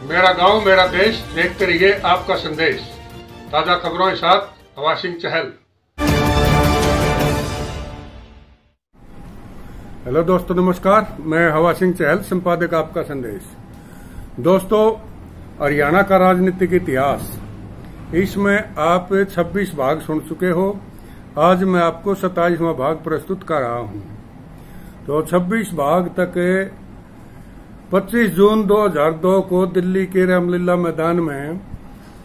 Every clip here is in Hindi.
मेरा गांव मेरा देश, देखते रहिए आपका संदेश। ताजा खबरों के साथ हवा सिंह चहल। हेलो दोस्तों, नमस्कार। मैं हवा सिंह चहल, संपादक आपका संदेश। दोस्तों, हरियाणा का राजनीतिक इतिहास, इसमें आप 26 भाग सुन चुके हो। आज मैं आपको 27वां भाग प्रस्तुत कर रहा हूं। तो 26 भाग तक 25 जून 2002 को दिल्ली के रामलीला मैदान में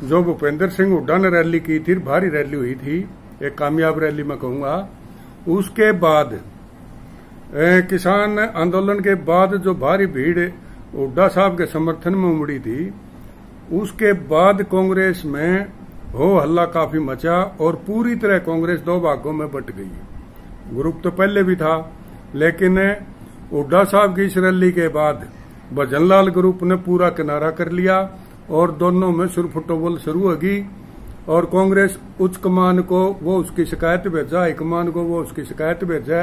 जो भूपेंद्र सिंह हुड्डा ने रैली की थी, भारी रैली हुई थी, एक कामयाब रैली मैं कहूंगा। उसके बाद किसान आंदोलन के बाद जो भारी भीड़ हुड्डा साहब के समर्थन में उमड़ी थी, उसके बाद कांग्रेस में हो हल्ला काफी मचा और पूरी तरह कांग्रेस दो भागों में बंट गई। ग्रुप तो पहले भी था, लेकिन हुड्डा साहब की इस रैली के बाद भजनलाल ग्रुप ने पूरा किनारा कर लिया और दोनों में सुरफुटबॉल शुरू होगी। और कांग्रेस उच्च कमान को वो उसकी शिकायत भेजा, हाईकमान को वो उसकी शिकायत भेजा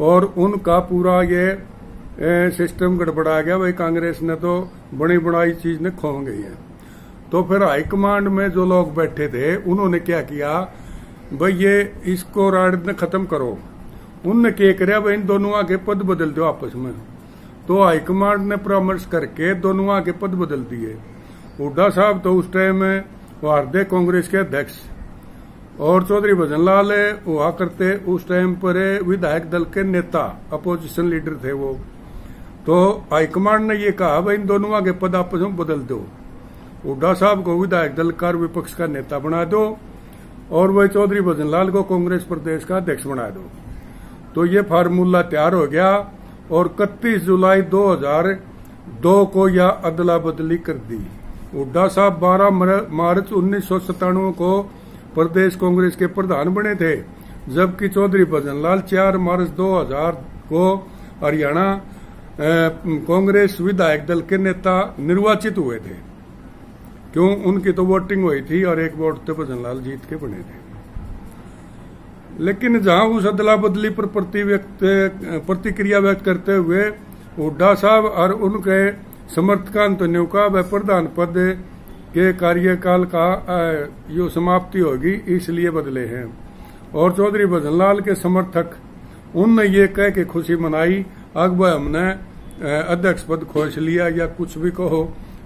और उनका पूरा ये सिस्टम गड़बड़ा गया। भाई कांग्रेस ने तो बड़ी बड़ाई चीज ने खो गई है। तो फिर हाईकमांड में जो लोग बैठे थे उन्होंने क्या किया, भाई ये इसको राजनीति ने खत्म करो। उनने क्या कराया, भाई इन दोनों आगे पद बदल दो आपस में। तो हाईकमांड ने परामर्श करके दोनों आगे पद बदल दिए। हुड्डा साहब तो उस टाइम वारदे कांग्रेस के अध्यक्ष और चौधरी भजनलाल हुआ करते उस टाइम पर विधायक दल के नेता, अपोजिशन लीडर थे वो। तो हाईकमांड ने ये कहा, भाई इन दोनों आगे पद आपस में बदल दो। हुड्डा साहब को विधायक दल का विपक्ष का नेता बना दो और वही चौधरी भजनलाल को कांग्रेस प्रदेश का अध्यक्ष बना दो। तो ये फार्मूला तैयार हो गया और 31 जुलाई 2002 को यह अदला बदली कर दी। हुड्डा साहब 12 मार्च 1997 को प्रदेश कांग्रेस के प्रधान बने थे, जबकि चौधरी भजनलाल 4 मार्च 2000 को हरियाणा कांग्रेस विधायक दल के नेता निर्वाचित हुए थे। क्यों, उनकी तो वोटिंग हुई थी और एक वोट तो भजनलाल जीत के बने थे। लेकिन जहां उस अदला बदली पर प्रतिक्रिया व्यक्त करते हुए हुड्डा साहब और उनके समर्थकांतों का वह प्रधान पद के कार्यकाल का यो समाप्ति होगी, इसलिए बदले हैं। और चौधरी भजनलाल के समर्थक उनने ये कह के खुशी मनाई, अकबर हमने अध्यक्ष पद खोज लिया या कुछ भी कहो,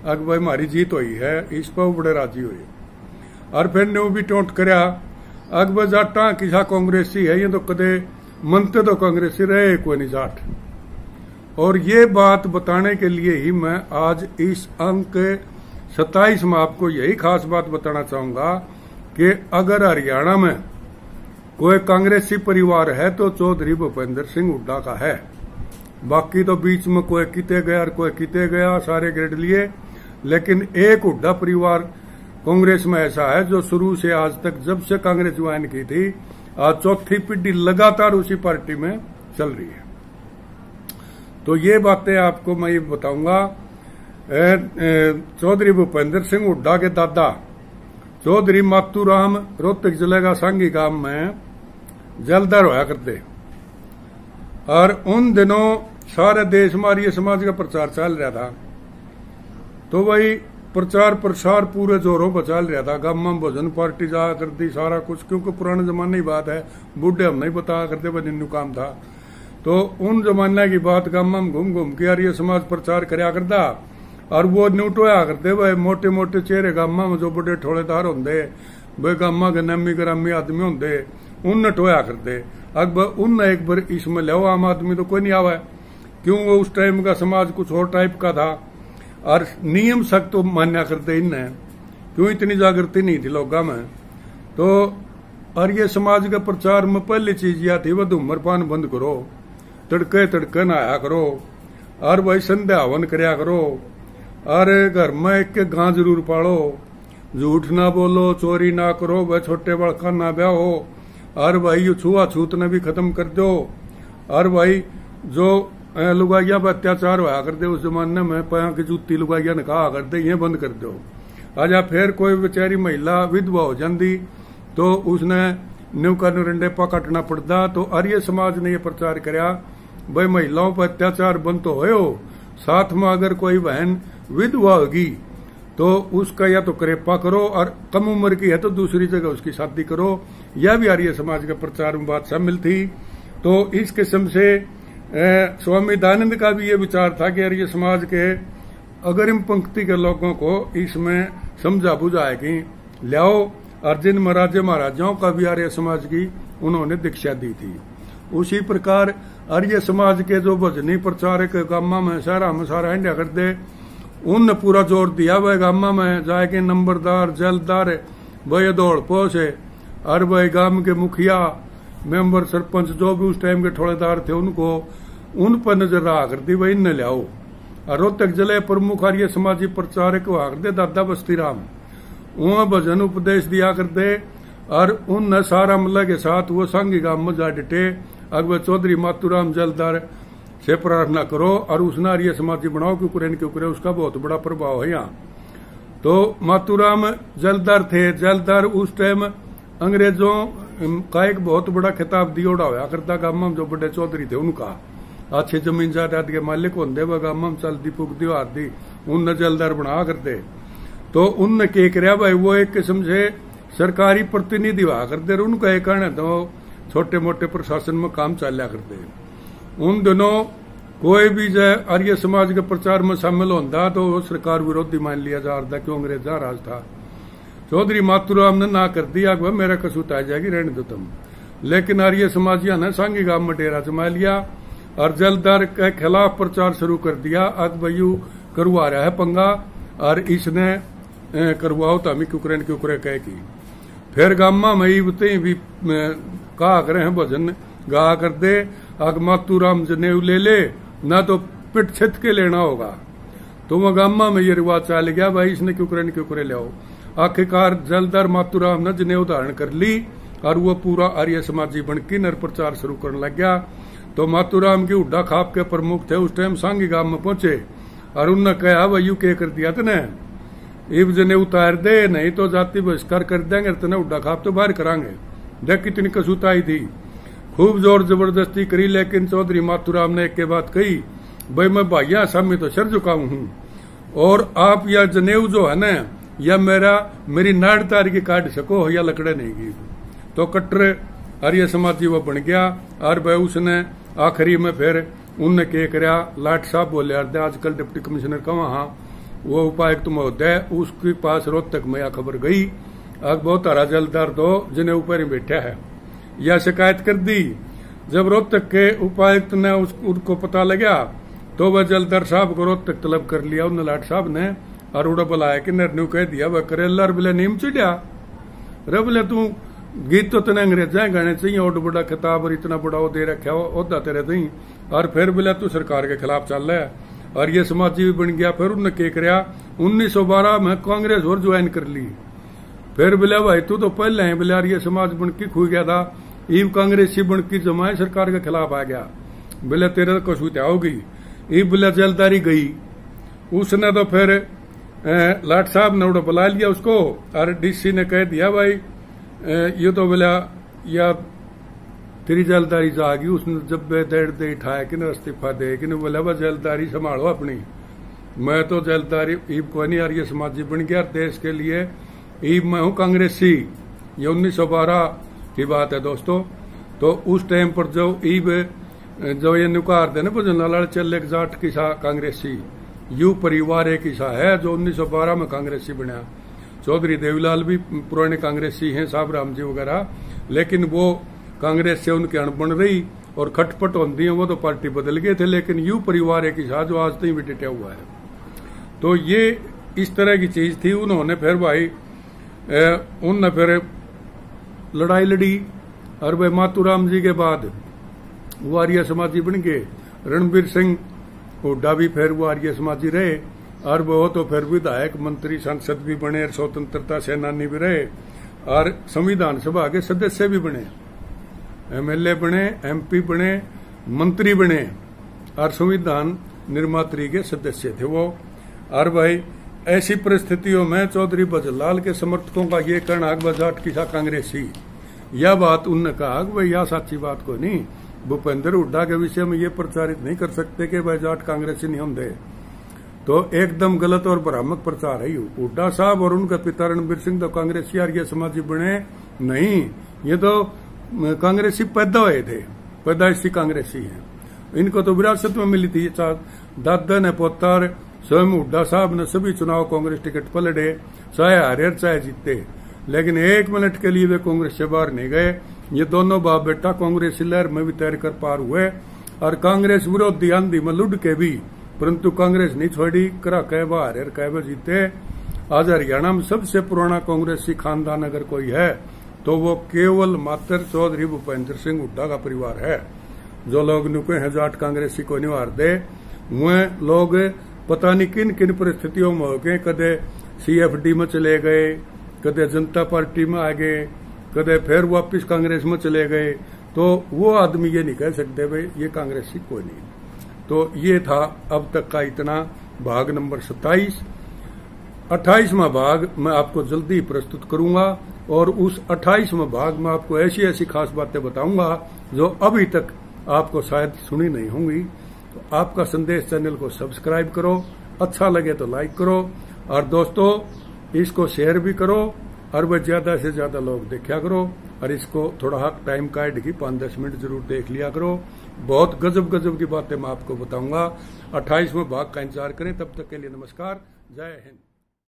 अकबर हमारी जीत हुई है, इस पर बड़े राजी हुए। और फिर ने भी टोंट करया, अकबर जाटा किसा कांग्रेसी है, ये तो कदे मनते तो कांग्रेसी रहे कोई नहीं जाट। और ये बात बताने के लिए ही मैं आज इस अंक 27 में आपको यही खास बात बताना चाहूंगा कि अगर हरियाणा में कोई कांग्रेसी परिवार है तो चौधरी भूपेंद्र सिंह हुड्डा का है। बाकी तो बीच में कोई किते गया और कोई किते गया, सारे ग्रेड लिए। लेकिन एक हुड्डा परिवार कांग्रेस में ऐसा है जो शुरू से आज तक, जब से कांग्रेस ज्वाइन की थी, आज चौथी पीढ़ी लगातार उसी पार्टी में चल रही है। तो ये बातें आपको मैं ये बताऊंगा। चौधरी भूपेंद्र सिंह हुड्डा के दादा चौधरी मातूराम रोहतक जिले का सांगी गांव में जलदार होया करते और उन दिनों सारे देश में आर्य समाज का प्रचार चल रहा था। तो वही प्रचार प्रसार पूरे जोरों पर चल रहा था। गांव में भोजन पार्टी जा करती, सारा कुछ, क्योंकि पुराने जमाने की बात है, बूढ़े हम नहीं बताया करते, वह निन्नू काम था। तो उन जमाने की बात गांव में घूम घूम के आर्य समाज प्रचार करया करता और वो न्यूटोया करते। वह मोटे मोटे चेहरे गांव में जो बड़े ठोड़ेदार होंगे, वे गांव के नामी ग्रामी आदमी होंगे, उन टोया करते। अब उन एक बार इसमें लो, आम आदमी तो कोई नहीं आवा, क्यों वो उस टाइम का समाज कुछ और टाइप का था और नियम सख्त तो मान्या करते इन्हें, क्यों इतनी जागृति नहीं थी लोगों में। तो और ये समाज के प्रचार में पहली चीज यह थी, वह धूम्रपान बंद करो, तड़के तड़के नहाया करो और वही संध्या हवन करया करो और घर में एक गां जरूर पालो, झूठ ना बोलो, चोरी ना करो, वह छोटे बड़का ना ब्याहो और भाई छुआछूत ने भी खत्म कर दो। और भाई जो लुगाइया पर अत्याचार होया करते उस जमाने में, पैर की जूती लुगाइया ने कहा करते, ये बंद कर दो। आजा फिर कोई बेचारी महिला विधवा हो जाती तो उसने न्यू का निरंडेपा काटना पड़ता। तो आर्य समाज ने यह प्रचार कराया, भाई महिलाओं पर अत्याचार बंद तो हो, साथ में अगर कोई बहन विधवा होगी तो उसका या तो करेपा करो, और कम उम्र की है तो दूसरी जगह उसकी शादी करो। यह भी आर्य समाज के प्रचार में बात शामिल थी। तो इस किस्म से स्वामी दयानंद का भी ये विचार था कि आर्य समाज के अग्रिम पंक्ति के लोगों को इसमें समझा बुझाए कि लाओ, और जिन महाराजे महाराजाओं का भी आर्य समाज की उन्होंने दीक्षा दी थी। उसी प्रकार आर्य समाज के जो भजनी प्रचारक गामा में सारा में सारा इंडिया कर दे, उनने पूरा जोर दिया वह गामा में जाके नंबरदार जलदार वह दौड़ पहुंचे, और वह गांव के मुखिया मेंबर सरपंच जो भी उस टाइम के ठोड़ेदार थे उनको उन पर नजर रहा कर दी, वह इन्हें लियाओ। और रोहतक जिले प्रमुख आर्य समाजी प्रचारक हुआ कर दे दादा बस्ती राम, वह भजन उपदेश दिया कर दे, और उन सारा मल्ला के साथ वो सांगी गांव में जा डटे। अकबर चौधरी मातूराम जलदार से प्रार्थना करो और उसने आर्य समाजी बनाओ, क्योंकि इनके ऊपर उसका बहुत बड़ा प्रभाव है यहाँ। तो मातूराम जलदार थे। जलदार उस टाइम अंग्रेजों का एक बहुत बड़ा खिताब दियोड़ा हुआ करता गांव में, जो बड़े चौधरी थे उनका अच्छे जमीन जायदाद के मालिक होंगे वह गांव में चलती फूकती आती उनने जलदार बना करते। तो उनने के कराया भाई वो एक किस्म से सरकारी प्रतिनिधि हुआ करते, उनका एक कहना तो छोटे मोटे प्रशासन में काम चलिया करते। उन दिनों कोई भी जो आर्य समाज के प्रचार में शामिल होता तो वो सरकार विरोधी मान लिया जा रहा, क्यों अंग्रेजा राज था। चौधरी मातूराम ने ना कर दिया कि मेरा कसूत आ जाएगी, रहने दो तुम। लेकिन आर्य समाजियों ने सांगी गांव में डेरा जमा लिया और जलदार के खिलाफ प्रचार शुरू कर दिया। अकबयू करवा रहा है पंगा, और इसने करवाओ तो हमें क्यूकरे कह की। फिर गामा मई भी कहा करे हैं भजन गा कर दे, अग मातूराम जनेऊ ले ले, ना तो पिट छित के लेना होगा। तो वह गामा में ये रिवाज चल गया, भाई इसने क्यूकरे ले आओ। आखिरकार जलदार मातूराम ने जनेऊ धारण कर ली और वो पूरा आर्य समाजी बनकर नर प्रचार शुरू करने लग गया। तो मातूराम की उड्डा खाप के प्रमुख थे उस टाइम सांगी गांव में पहुंचे और उनने कहा भाई यू क्या कर दिया तने, इब जने उतार दे, नहीं तो जाति बहिष्कार कर देंगे, तने उड्डा खाप तो बाहर करांगे। देख कितनी कसूताई थी, खूब जोर जबरदस्ती करी। लेकिन चौधरी मातूराम ने एक के बात कही, भाई मैं भाइया सामने तो सर झुकाऊ हूं, और आप या जनेऊ जो है ना या मेरी नाड़ तार की काट सको या लकड़े नहीं की। तो कट्टर आर्य समाजी वो बन गया। और भाई उसने आखिरी में फिर उनने क्या कराया, लाट साहब बोले आजकल डिप्टी कमिश्नर का वहां वो उपायुक्त महोदय, उसके पास रोहतक में यह खबर गई, अब बहुत हरा जलदार दो जिन्हें ऊपर ही बैठा है, यह शिकायत कर दी। जब रोहतक के उपायुक्त ने उनको पता लगा तो वह जलदार साहब को रोहतक तलब कर लिया उन लाट साहब ने, और उड़ा बुलाया कि नरन्यू कह दिया वह करेला बोले नीम चिड़िया रे, बोले तू गीत तो तेने अंग्रेजा गाने चाहिए, और बड़ा खिताब और इतना बड़ा वो दे रखा ओदा तेरे थी, और फिर बोले तू सरकार के खिलाफ चल रहा है, और ये समाजी भी बन गया। फिर उन्होंने क्या कराया, 1912 में कांग्रेस और ज्वाइन कर ली। फिर बोले भाई तू तो पहले है, बोले यार ये समाज बन के खो गया था, ईब कांग्रेसी बन की जमाए सरकार के खिलाफ आ गया, बोले तेरे तो कसूत होगी। ईब बोले जलदारी गई, उसने तो फिर लाट साहब ने उड़ा बुला लिया उसको, और डीसी ने कह दिया भाई ये तो बोला या तेरी जलदारी जागी। उसने जब देड़ दे उठाया कि न इस्तीफा दे कि न, बोला वह जलदारी संभालो अपनी, मैं तो जलदारी ईब को नहीं, आर्य समाजी बन गया देश के लिए, ईब मैं हूं कांग्रेसी। ये 1912 की बात है दोस्तों। तो उस टाइम पर जो ईब जो ये नुकार दे ना भजन लाल चल एक जाट की सा कांग्रेसी, यू परिवार एक ईसा है जो 1912 में कांग्रेसी बना। चौधरी देवीलाल भी पुराने कांग्रेसी हैं, साहब राम जी वगैरह, लेकिन वो कांग्रेस से उनकी अणबन रही और खटपट होती है, वो तो पार्टी बदल गए थे, लेकिन यू परिवार एक ईसा जो आज तक भी टिका हुआ है। तो ये इस तरह की चीज थी। उन्होंने फिर भाई उनने फिर लड़ाई लड़ी, और भाई मातूराम जी के बाद वो आर्य समाजी बन गए। रणबीर सिंह हुड्डा भी फिर वो आर्य समाजी रहे, और वो तो फिर विधायक मंत्री सांसद भी बने, स्वतंत्रता सेनानी भी रहे, और संविधान सभा के सदस्य भी बने, एमएलए बने, एमपी बने, मंत्री बने, और संविधान निर्मात्री के सदस्य थे वो। और भाई ऐसी परिस्थितियों में चौधरी भजनलाल के समर्थकों का ये कहना जाट की सा कांग्रेसी, यह बात उनने कहा कि भाई यह सच्ची बात को नहीं, भूपेंद्र हुड्डा के विषय में ये प्रचारित नहीं कर सकते कि भाई जाट कांग्रेसी नहीं होंगे। तो एकदम गलत और भ्रामक प्रचार है। हुड्डा साहब और उनका पिता रणबीर सिंह तो कांग्रेसी और ये समाजी बने नहीं, ये तो कांग्रेसी पैदा हुए थे, पैदाइशी कांग्रेसी है। इनको तो विरासत में मिली थी। दादा ने पोतार स्वयं हुड्डा साहब ने सभी चुनाव कांग्रेस टिकट पर लड़े, चाहे हारे चाहे जीते, लेकिन एक मिनट के लिए वे कांग्रेस से बाहर नहीं गए। ये दोनों बाप बेटा कांग्रेस लहर में भी तैर कर पार हुए और कांग्रेस विरोधी आंधी में लुढ़ के भी, परंतु कांग्रेस नहीं छोड़ी। करा कह हारे कह जीते। आज हरियाणा में सबसे पुराना कांग्रेसी खानदान अगर कोई है तो वो केवल मात्र चौधरी भूपेंद्र सिंह हुड्डा का परिवार है। जो लोग नुके हैं जाट कांग्रेसी को नहीं हार दे, वह लोग पता नहीं किन किन परिस्थितियों में हो गए, कदे CFD में चले गए, कदे जनता पार्टी में आ गए, कदे फिर वापिस कांग्रेस में चले गए। तो वो आदमी ये नहीं कह सकते भाई ये कांग्रेसी कोई नहीं। तो ये था अब तक का इतना भाग नंबर 27। 28वां भाग मैं आपको जल्दी प्रस्तुत करूंगा और उस 28वां भाग में आपको ऐसी ऐसी खास बातें बताऊंगा जो अभी तक आपको शायद सुनी नहीं होंगी। तो आपका संदेश चैनल को सब्सक्राइब करो, अच्छा लगे तो लाइक करो और दोस्तों इसको शेयर भी करो और वह ज्यादा से ज्यादा लोग देखा करो और इसको थोड़ा टाइम काट के 5-10 मिनट जरूर देख लिया करो। बहुत गजब गजब की बातें मैं आपको बताऊंगा। 28वें भाग का इंतजार करें। तब तक के लिए नमस्कार, जय हिंद।